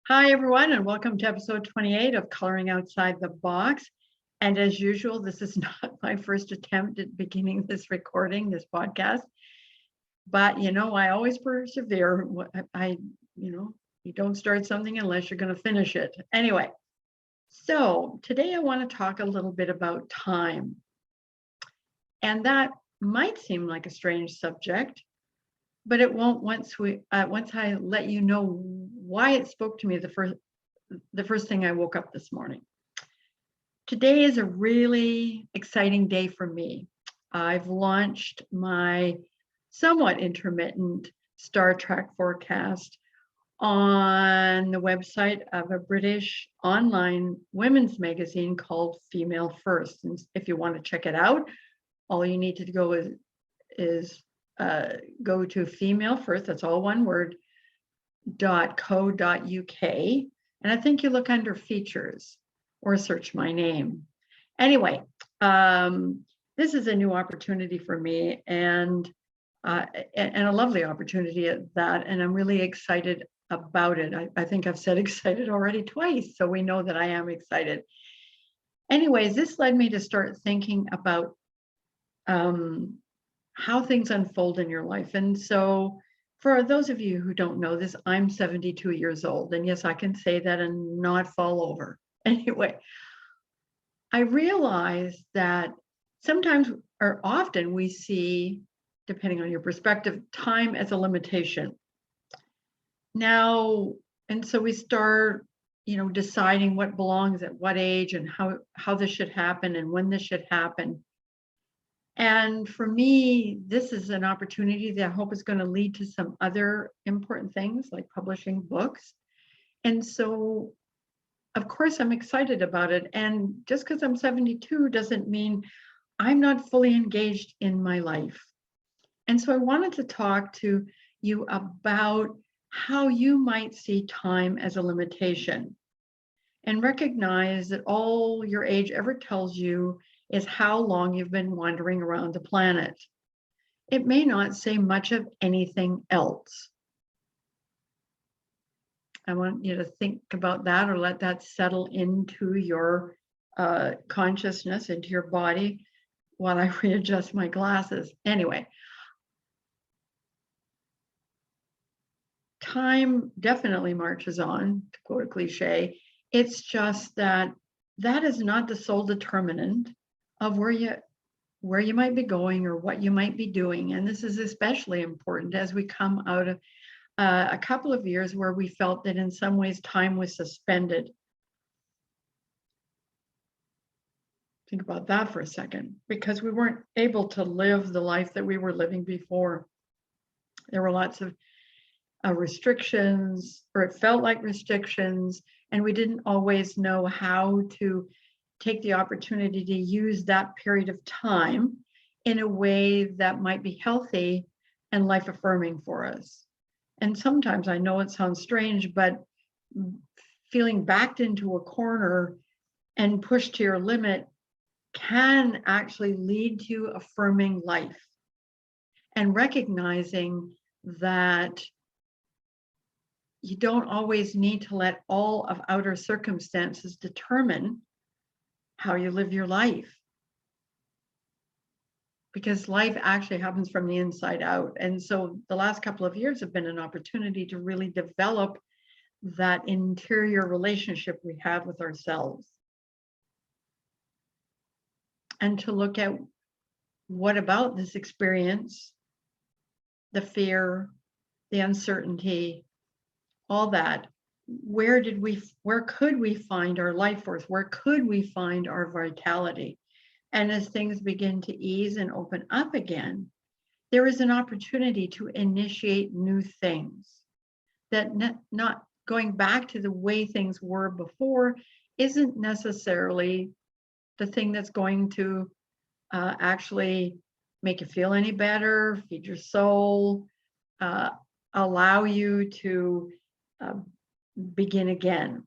Hi, everyone, and welcome to episode 28 of Coloring Outside the Box. And as usual, this is not my first attempt at beginning this recording, this podcast. But, I always persevere. You don't start something unless you're going to finish it. Anyway, so today I want to talk a little bit about time. And that might seem like a strange subject, but it won't once I let you know why it spoke to me the first thing I woke up this morning. Today is a really exciting day for me. I've launched my somewhat intermittent Star Trek forecast on the website of a British online women's magazine called Female First. And if you want to check it out, all you need to go is go to Female First, that's all one word, .co.uk. And I think you look under features or search my name. Anyway, this is a new opportunity for me and a lovely opportunity at that. And I'm really excited about it. I think I've said excited already twice, so we know that I am excited. Anyways, this led me to start thinking about how things unfold in your life. And so for those of you who don't know this, I'm 72 years old. And yes, I can say that and not fall over. Anyway, I realize that sometimes or often we see, depending on your perspective, time as a limitation. Now, and so we start, deciding what belongs at what age and how this should happen and when this should happen. And for me, this is an opportunity that I hope is going to lead to some other important things like publishing books. And so, of course, I'm excited about it. And just because I'm 72 doesn't mean I'm not fully engaged in my life. And so I wanted to talk to you about how you might see time as a limitation and recognize that all your age ever tells you is how long you've been wandering around the planet. It may not say much of anything else. I want you to think about that or let that settle into your consciousness, into your body while I readjust my glasses. Anyway, time definitely marches on, to quote a cliche. It's just that is not the sole determinant of where you might be going or what you might be doing. And this is especially important as we come out of a couple of years where we felt that in some ways time was suspended. Think about that for a second, because we weren't able to live the life that we were living before. There were lots of restrictions, or it felt like restrictions, and we didn't always know how to take the opportunity to use that period of time in a way that might be healthy and life affirming for us. And sometimes, I know it sounds strange, but feeling backed into a corner and pushed to your limit can actually lead to affirming life and recognizing that you don't always need to let all of outer circumstances determine how you live your life, because life actually happens from the inside out. And so the last couple of years have been an opportunity to really develop that interior relationship we have with ourselves and to look at what about this experience, the fear, the uncertainty, all that, where could we find our life force? Where could we find our vitality? And as things begin to ease and open up again, there is an opportunity to initiate new things. That not going back to the way things were before isn't necessarily the thing that's going to actually make you feel any better, feed your soul, allow you to begin again.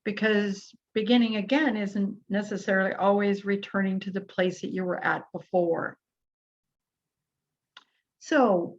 Because beginning again isn't necessarily always returning to the place that you were at before. So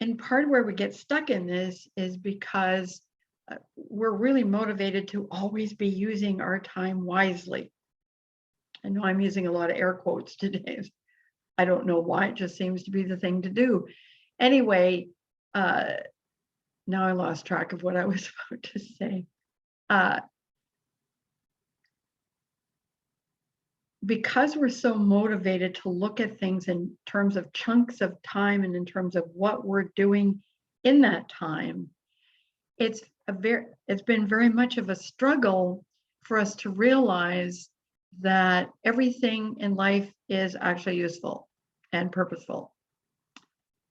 And part of where we get stuck in this is because we're really motivated to always be using our time wisely. I know I'm using a lot of air quotes today. I don't know why, it just seems to be the thing to do. Anyway, now I lost track of what I was about to say. Because we're so motivated to look at things in terms of chunks of time and in terms of what we're doing in that time, it's been very much of a struggle for us to realize that everything in life is actually useful and purposeful,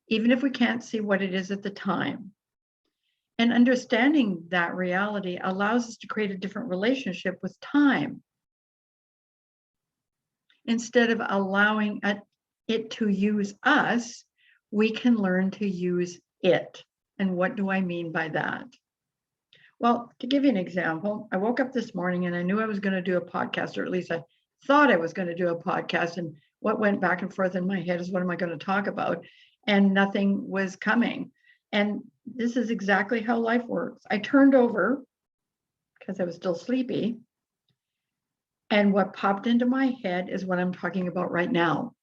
even if we can't see what it is at the time. And understanding that reality allows us to create a different relationship with time. Instead of allowing it to use us, we can learn to use it. And what do I mean by that? Well, to give you an example, I woke up this morning and I knew I was going to do a podcast, or at least I thought I was going to do a podcast. And what went back and forth in my head is, what am I going to talk about? And nothing was coming. And this is exactly how life works. I turned over because I was still sleepy. And what popped into my head is what I'm talking about right now.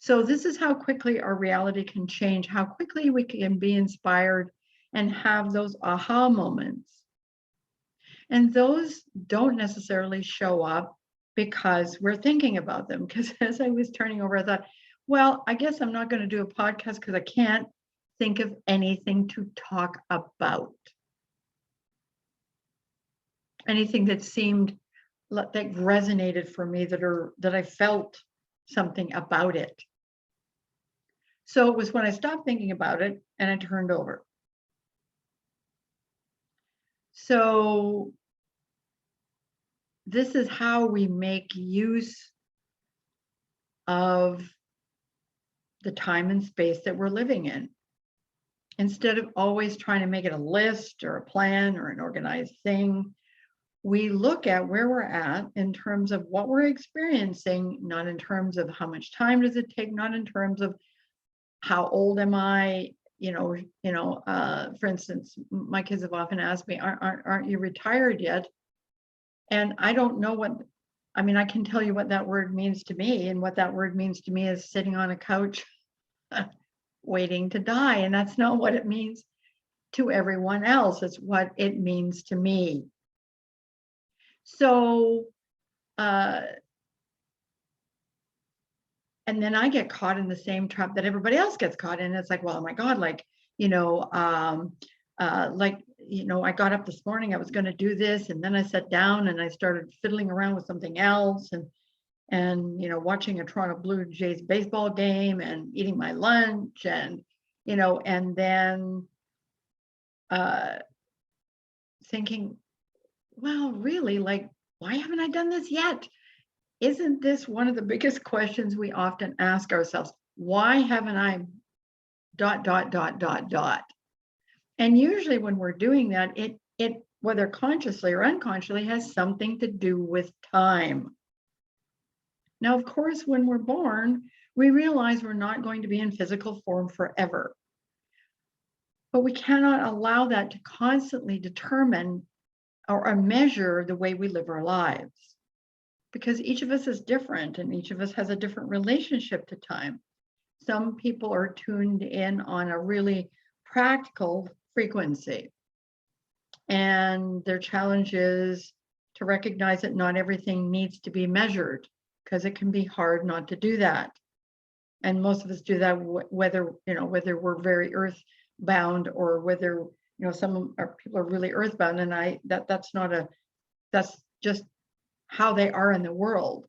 So this is how quickly our reality can change, how quickly we can be inspired and have those aha moments. And those don't necessarily show up because we're thinking about them. Because as I was turning over, I thought, well, I guess I'm not going to do a podcast because I can't think of anything to talk about. Anything that seemed that resonated for me, that I felt something about it. So it was when I stopped thinking about it and I turned over. So this is how we make use of the time and space that we're living in. Instead of always trying to make it a list or a plan or an organized thing, we look at where we're at in terms of what we're experiencing, not in terms of how much time does it take, not in terms of how old am I, for instance, my kids have often asked me, aren't you retired yet? And I don't know I can tell you what that word means to me, and what that word means to me is sitting on a couch waiting to die. And that's not what it means to everyone else. It's what it means to me. So, and then I get caught in the same trap that everybody else gets caught in. It's like, well, oh my God, I got up this morning, I was going to do this, and then I sat down and I started fiddling around with something else, and watching a Toronto Blue Jays baseball game and eating my lunch, and and then thinking, well, really, why haven't I done this yet? Isn't this one of the biggest questions we often ask ourselves? Why haven't I ... And usually when we're doing that, it whether consciously or unconsciously, has something to do with time. Now, of course, when we're born, we realize we're not going to be in physical form forever. But we cannot allow that to constantly determine or measure the way we live our lives, because each of us is different and each of us has a different relationship to time. Some people are tuned in on a really practical frequency, and their challenge is to recognize that not everything needs to be measured, because it can be hard not to do that. And most of us do that whether we're very earthbound, or whether some people are really earthbound, and that's just how they are in the world.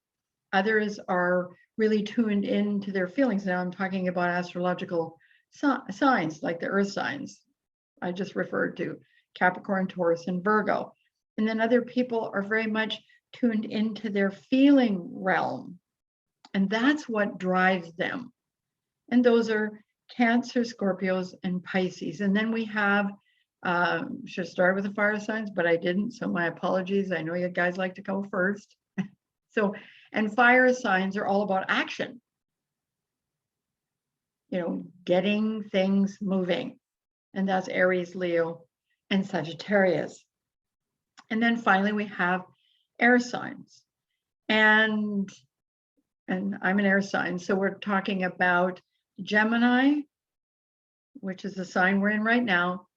Others are really tuned into their feelings. Now I'm talking about astrological signs, like the earth signs I just referred to, Capricorn, Taurus, and Virgo. And then other people are very much tuned into their feeling realm, and that's what drives them. And those are Cancer, Scorpios, and Pisces. And then we have, should have started with the fire signs, but I didn't, so my apologies. I know you guys like to go first. And fire signs are all about action. getting things moving. And that's Aries, Leo, and Sagittarius. And then finally, we have air signs. And I'm an air sign. So we're talking about Gemini, which is the sign we're in right now,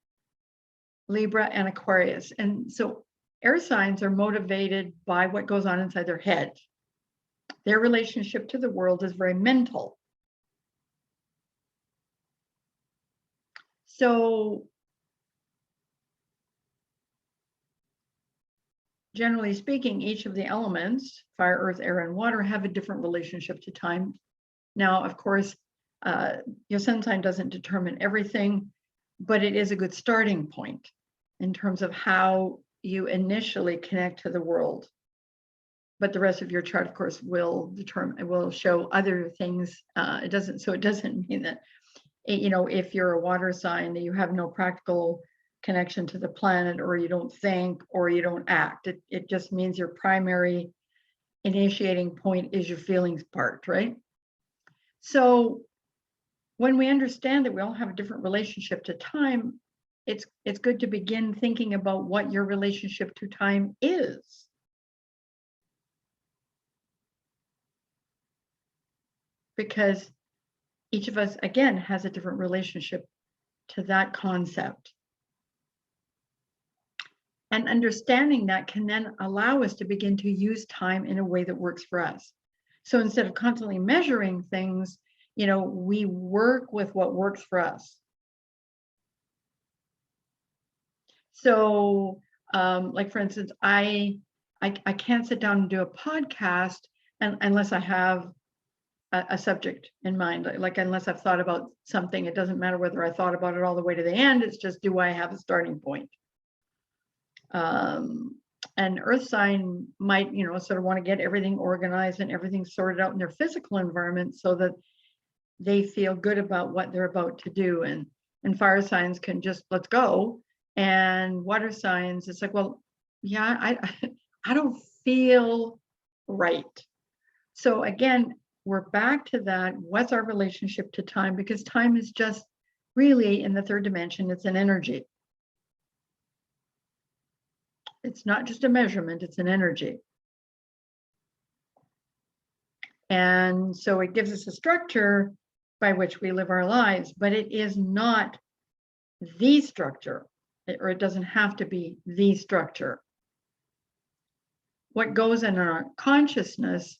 Libra, and Aquarius. And so air signs are motivated by what goes on inside their head. Their relationship to the world is very mental. So generally speaking, each of the elements, fire, earth, air, and water, have a different relationship to time. Now, of course, your sun sign doesn't determine everything, but it is a good starting point in terms of how you initially connect to the world. But the rest of your chart, of course, will show other things. It doesn't mean that, if you're a water sign, that you have no practical connection to the planet, or you don't think, or you don't act. It just means your primary initiating point is your feelings part, right? So when we understand that we all have a different relationship to time, it's good to begin thinking about what your relationship to time is. Because each of us, again, has a different relationship to that concept. And understanding that can then allow us to begin to use time in a way that works for us. So instead of constantly measuring things, we work with what works for us. So, like for instance, I can't sit down and do a podcast unless I have a subject in mind. Like unless I've thought about something, it doesn't matter whether I thought about it all the way to the end. It's just, do I have a starting point? An earth sign might, sort of want to get everything organized and everything sorted out in their physical environment so that they feel good about what they're about to do. And fire signs can just, let's go. And water signs, it's like, well, yeah, I don't feel right. So again, we're back to that. What's our relationship to time? Because time is just really, in the third dimension, it's an energy. It's not just a measurement, it's an energy. And so it gives us a structure by which we live our lives, but it is not the structure, or it doesn't have to be the structure. What goes in our consciousness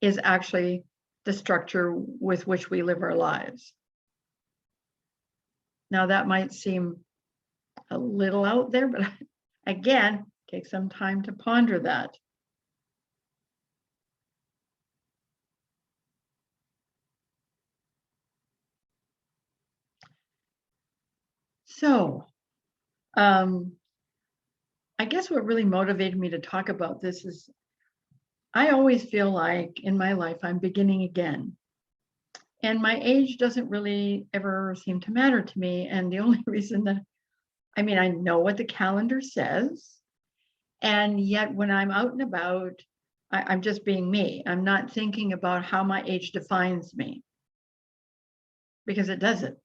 is actually the structure with which we live our lives. Now that might seem a little out there, but again, take some time to ponder that. So, I guess what really motivated me to talk about this is I always feel like in my life I'm beginning again. And my age doesn't really ever seem to matter to me. And the only reason that, I know what the calendar says. And yet when I'm out and about, I'm just being me. I'm not thinking about how my age defines me, because it doesn't.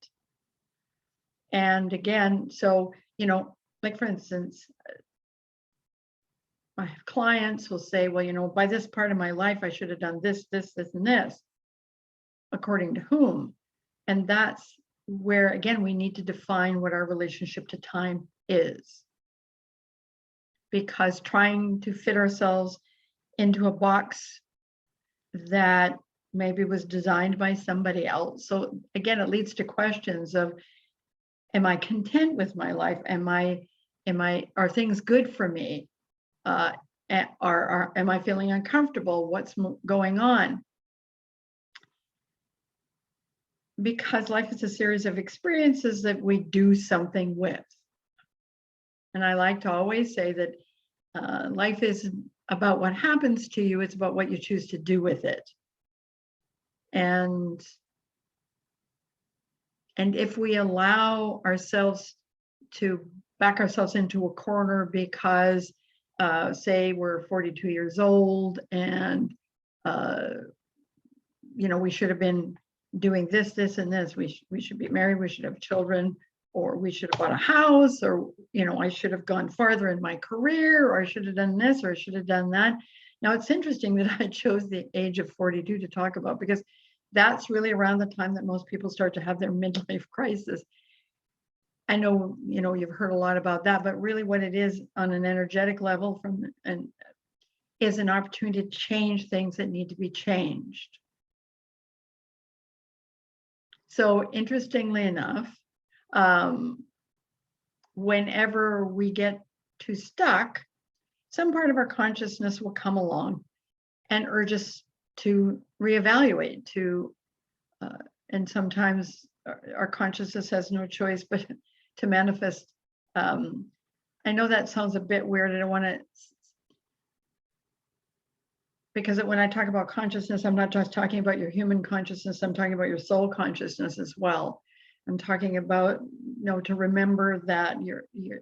And again, so, like for instance, my clients will say, well, by this part of my life, I should have done this, this, this, and this. According to whom? And that's where, again, we need to define what our relationship to time is. Because trying to fit ourselves into a box that maybe was designed by somebody else. So again, it leads to questions of, am I content with my life? Are things good for me? Am I feeling uncomfortable? What's going on? Because life is a series of experiences that we do something with. And I like to always say that life isn't about what happens to you, it's about what you choose to do with it. And if we allow ourselves to back ourselves into a corner because, say, we're 42 years old and, we should have been doing this, this, and this. We should be married, we should have children, or we should have bought a house, or, you know, I should have gone farther in my career, or I should have done this, or I should have done that. Now, it's interesting that I chose the age of 42 to talk about, because that's really around the time that most people start to have their midlife crisis. I know, you know, you've heard a lot about that, but really what it is on an energetic level is an opportunity to change things that need to be changed. So interestingly enough, whenever we get too stuck, some part of our consciousness will come along and urge us to reevaluate, and sometimes our consciousness has no choice but to manifest. I know that sounds a bit weird. I don't want to, because when I talk about consciousness, I'm not just talking about your human consciousness, I'm talking about your soul consciousness as well. I'm talking about, you know, to remember that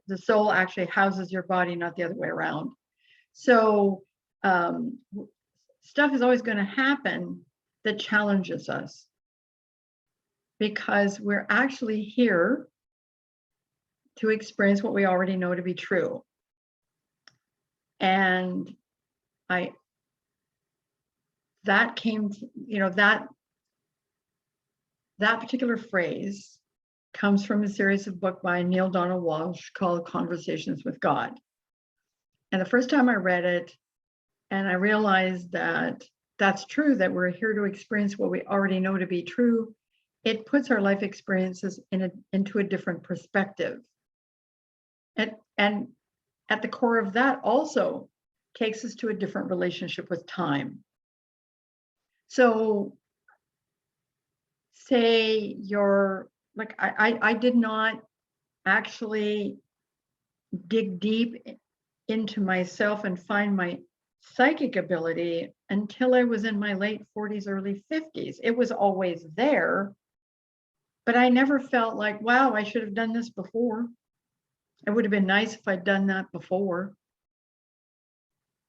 the soul actually houses your body, not the other way around. So stuff is always going to happen that challenges us, because we're actually here to experience what we already know to be true. And that came, you know, that particular phrase comes from a series of books by Neale Donald Walsch called Conversations with God. And the first time I read it, and I realized that that's true, that we're here to experience what we already know to be true, it puts our life experiences into a different perspective. And at the core of that also takes us to a different relationship with time. So say you're like, I did not actually dig deep into myself and find my psychic ability until I was in my late 40s, early 50s. It was always there, but I never felt like, wow, I should have done this before. It would have been nice if I'd done that before.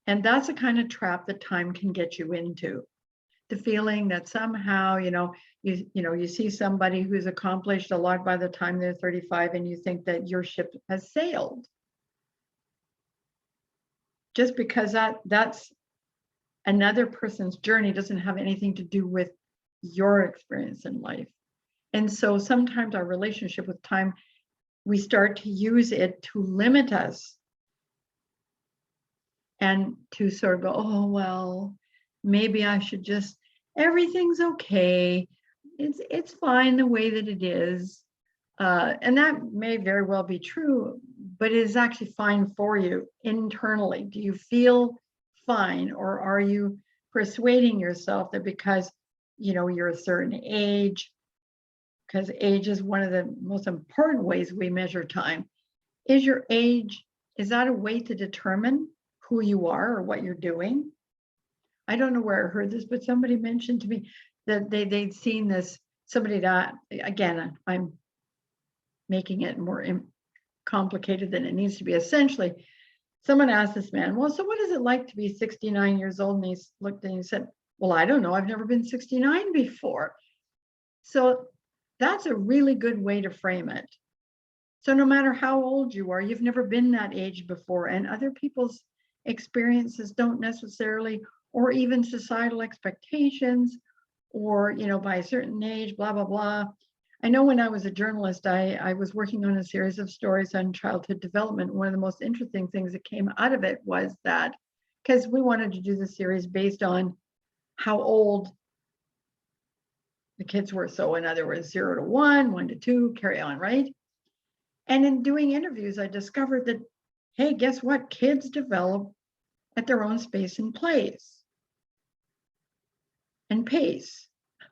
And that's a kind of trap that time can get you into. The feeling that somehow, you see somebody who's accomplished a lot by the time they're 35, and you think that your ship has sailed. Just because that's another person's journey doesn't have anything to do with your experience in life. And so sometimes our relationship with time, we start to use it to limit us and to sort of go, oh, well, maybe I should just, everything's okay. It's fine the way that it is. And that may very well be true, but it is actually fine for you internally. Do you feel fine, or are you persuading yourself that because, you're a certain age, because age is one of the most important ways we measure time. Is your age, is that a way to determine who you are or what you're doing? I don't know where I heard this, but somebody mentioned to me that they'd seen this, somebody that, again, I'm making it more complicated than it needs to be. Essentially, someone asked this man, well, so what is it like to be 69 years old? And he looked and he said, well, I don't know. I've never been 69 before. So that's a really good way to frame it. So no matter how old you are, you've never been that age before, and other people's experiences don't necessarily, or even societal expectations, or, by a certain age, blah, blah, blah. I know when I was a journalist, I was working on a series of stories on childhood development. One of the most interesting things that came out of it was that, because we wanted to do the series based on how old the kids were. So in other words, 0 to 1, 1 to 2, carry on, right? And in doing interviews, I discovered that, hey, guess what? Kids develop at their own space and place and pace.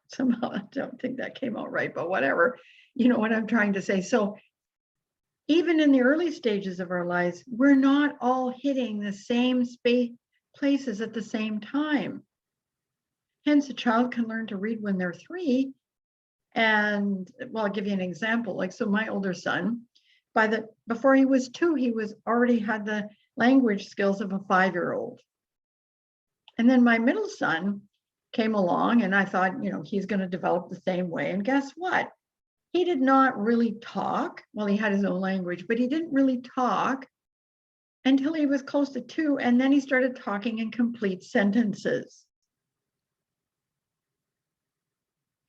Somehow I don't think that came out right, but whatever, you know what I'm trying to say. So even in the early stages of our lives, we're not all hitting the same places at the same time. Hence, a child can learn to read when they're 3. And well, I'll give you an example. Like, so my older son, before he was 2, he already had the language skills of a 5-year-old. And then my middle son, came along, and I thought, he's going to develop the same way. And guess what? He did not really talk. Well, he had his own language, but he didn't really talk until he was close to 2. And then he started talking in complete sentences.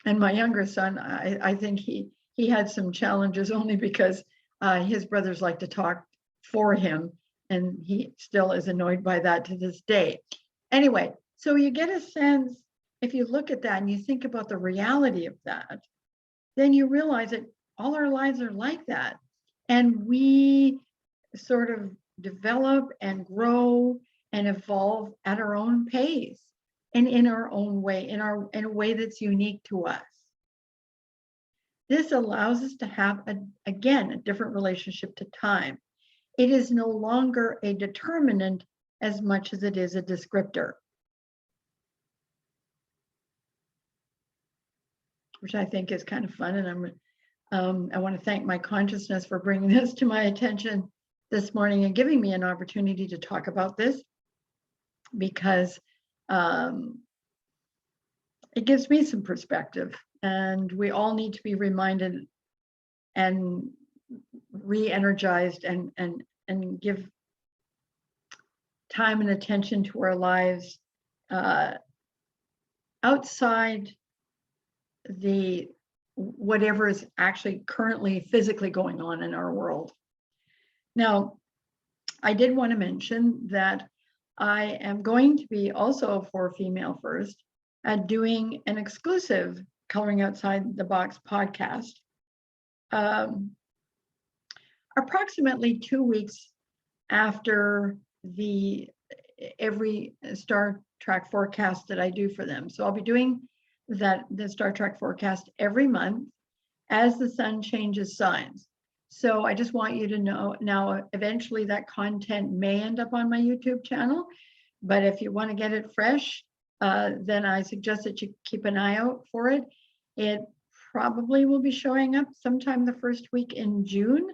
And my younger son, I think he had some challenges only because his brothers like to talk for him, and he still is annoyed by that to this day. Anyway, so you get a sense, if you look at that and you think about the reality of that, then you realize that all our lives are like that. And we sort of develop and grow and evolve at our own pace and in our own way, in a way that's unique to us. This allows us to have, again, a different relationship to time. It is no longer a determinant as much as it is a descriptor, which I think is kind of fun. And I want to thank my consciousness for bringing this to my attention this morning and giving me an opportunity to talk about this, because it gives me some perspective, and we all need to be reminded and re-energized and give time and attention to our lives outside the whatever is actually currently physically going on in our world. Now, I did want to mention that I am going to be also for Female First doing an exclusive Coloring Outside the Box podcast approximately 2 weeks after every Star Trek forecast that I do for them. So I'll be doing the Star Trek forecast every month as the sun changes signs. So I just want you to know now, eventually that content may end up on my YouTube channel, but if you want to get it fresh, then I suggest that you keep an eye out for it. It probably will be showing up sometime the first week in June.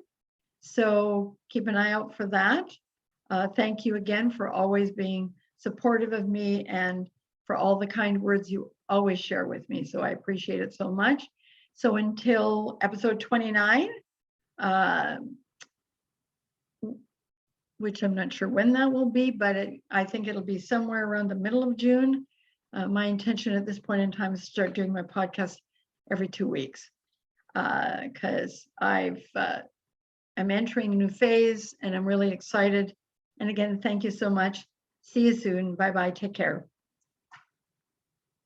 So keep an eye out for that. Thank you again for always being supportive of me and for all the kind words you always share with me. So I appreciate it so much. So until episode 29, which I'm not sure when that will be, but I think it'll be somewhere around the middle of June. My intention at this point in time is to start doing my podcast every 2 weeks, because I'm entering a new phase and I'm really excited. And again, thank you so much. See you soon. Bye-bye. Take care.